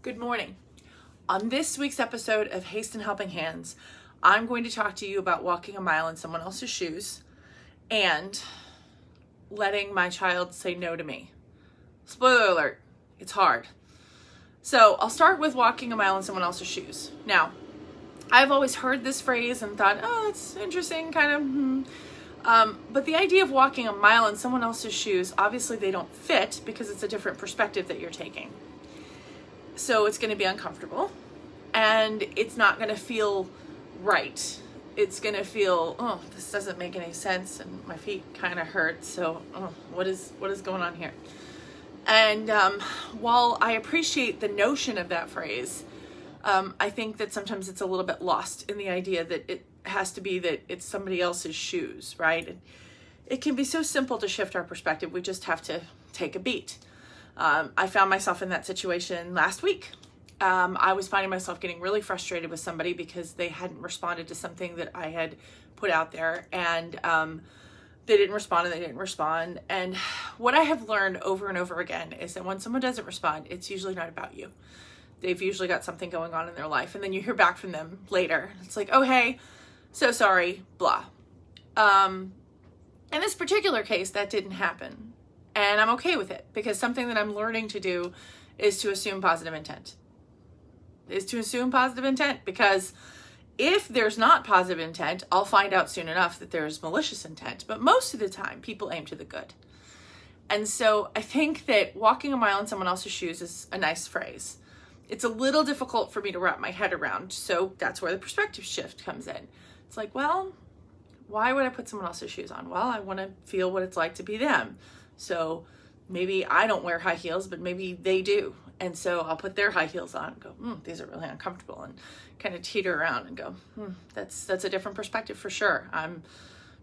Good morning. On this week's episode of Haston Helping Hands, I'm going to talk to you about walking a mile in someone else's shoes and letting my child say no to me. Spoiler alert, it's hard. So I'll start with walking a mile in someone else's shoes. Now, I've always heard this phrase and thought, oh, that's interesting, kind of. But the idea of walking a mile in someone else's shoes, obviously they don't fit because it's a different perspective that you're taking. So it's going to be uncomfortable and it's not going to feel right. It's going to feel, oh, this doesn't make any sense and my feet kind of hurt. So what is going on here? And while I appreciate the notion of that phrase, I think that sometimes it's a little bit lost in the idea that it has to be that it's somebody else's shoes, right? It can be so simple to shift our perspective. We just have to take a beat. I found myself in that situation last week. I was finding myself getting really frustrated with somebody because they hadn't responded to something that I had put out there, and they didn't respond. And what I have learned over and over again is that when someone doesn't respond, it's usually not about you. They've usually got something going on in their life, and then you hear back from them later. It's like, oh, hey, so sorry, blah. In this particular case, that didn't happen. And I'm okay with it because something that I'm learning to do is to assume positive intent. Because if there's not positive intent, I'll find out soon enough that there's malicious intent. But most of the time, people aim to the good. And so I think that walking a mile in someone else's shoes is a nice phrase. It's a little difficult for me to wrap my head around. So that's where the perspective shift comes in. It's like, well, why would I put someone else's shoes on? Well, I want to feel what it's like to be them. So maybe I don't wear high heels, but maybe they do. And so I'll put their high heels on and go, these are really uncomfortable, and kind of teeter around and go, that's a different perspective for sure. I'm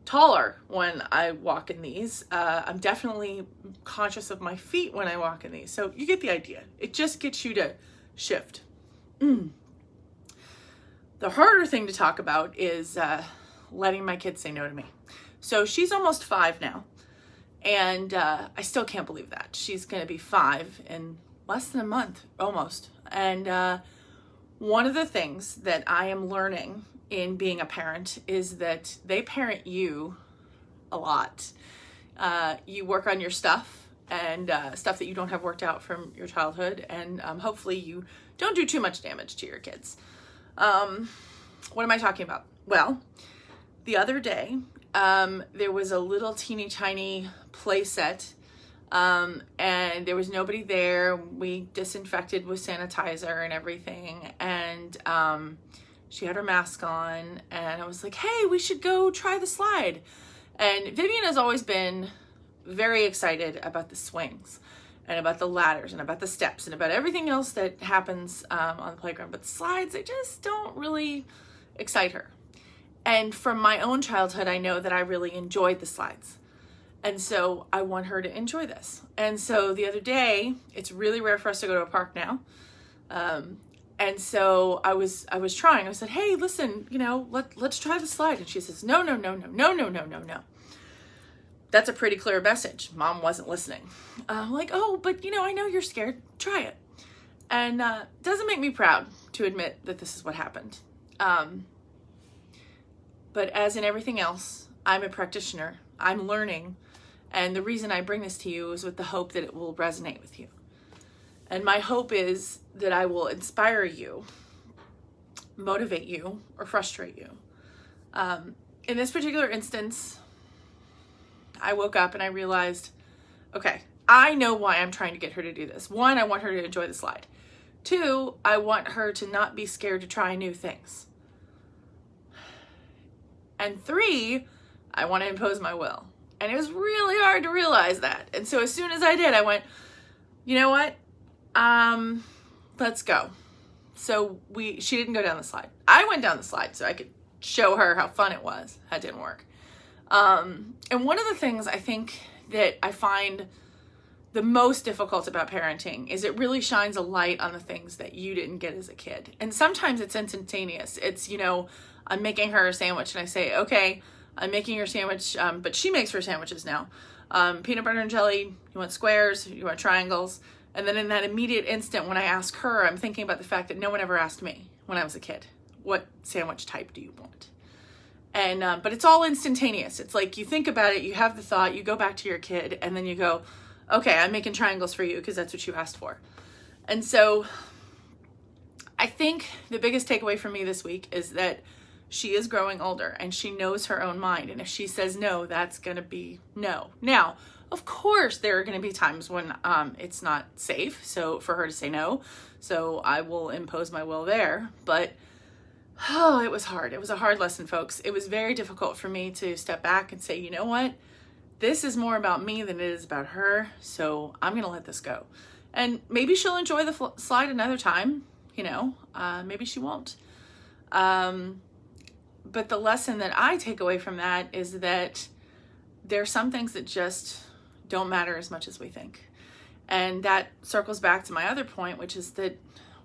taller when I walk in these. I'm definitely conscious of my feet when I walk in these. So you get the idea. It just gets you to shift. The harder thing to talk about is letting my kids say no to me. So she's almost 5 now. And I still can't believe that. She's going to be 5 in less than a month, almost. And one of the things that I am learning in being a parent is that they parent you a lot. You work on your stuff and stuff that you don't have worked out from your childhood. And hopefully you don't do too much damage to your kids. What am I talking about? Well, the other day, there was a little teeny tiny play set, and there was nobody there. We disinfected with sanitizer and everything, and she had her mask on, and I was like, hey, we should go try the slide. And Vivian has always been very excited about the swings and about the ladders and about the steps and about everything else that happens on the playground, but the slides, they just don't really excite her. And from my own childhood, I know that I really enjoyed the slides. And so I want her to enjoy this. And so the other day, it's really rare for us to go to a park now. And so I was trying. I said, hey, listen, let's try the slide. And she says, no. That's a pretty clear message. Mom wasn't listening. I'm like, oh, but I know you're scared. Try it. And it doesn't make me proud to admit that this is what happened. But as in everything else, I'm a practitioner. I'm learning. And the reason I bring this to you is with the hope that it will resonate with you. And my hope is that I will inspire you, motivate you, or frustrate you. In this particular instance, I woke up and I realized, okay, I know why I'm trying to get her to do this. 1, I want her to enjoy the slide. 2, I want her to not be scared to try new things. And 3, I want to impose my will. And it was really hard to realize that. And so as soon as I did, I went, you know what? Let's go. So she didn't go down the slide. I went down the slide so I could show her how fun it was. That didn't work. And one of the things I think that I find the most difficult about parenting is it really shines a light on the things that you didn't get as a kid. And sometimes it's instantaneous. It's, I'm making her a sandwich and I say, okay, I'm making your sandwich, but she makes her sandwiches now. Peanut butter and jelly, you want squares, you want triangles, And then in that immediate instant when I ask her, I'm thinking about the fact that no one ever asked me when I was a kid, what sandwich type do you want? And but it's all instantaneous. It's like you think about it, you have the thought, you go back to your kid, and then you go, okay, I'm making triangles for you because that's what you asked for. And so I think the biggest takeaway for me this week is that she is growing older and she knows her own mind. And if she says no, that's going to be no. Now, of course, there are going to be times when it's not safe for her to say no. So I will impose my will there. But oh, it was hard. It was a hard lesson, folks. It was very difficult for me to step back and say, you know what? This is more about me than it is about her. So I'm going to let this go. And maybe she'll enjoy the slide another time. Maybe she won't. But the lesson that I take away from that is that there are some things that just don't matter as much as we think. And that circles back to my other point, which is that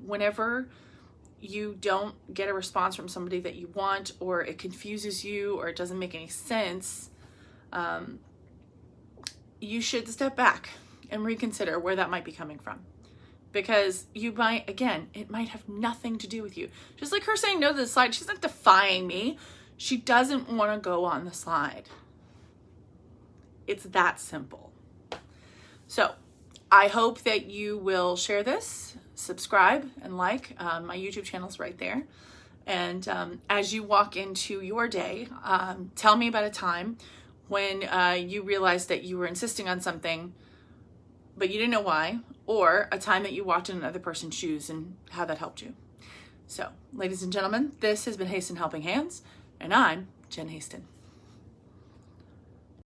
whenever you don't get a response from somebody that you want, or it confuses you, or it doesn't make any sense, you should step back and reconsider where that might be coming from. Because you might, again, it might have nothing to do with you. Just like her saying no to the slide, she's not defying me. She doesn't want to go on the slide. It's that simple. So I hope that you will share this, subscribe, and like. My YouTube channel's right there. And as you walk into your day, tell me about a time when you realized that you were insisting on something, but you didn't know why, or a time that you walked in another person's shoes and how that helped you. So, ladies and gentlemen, this has been Haston Helping Hands, and I'm Jen Haston.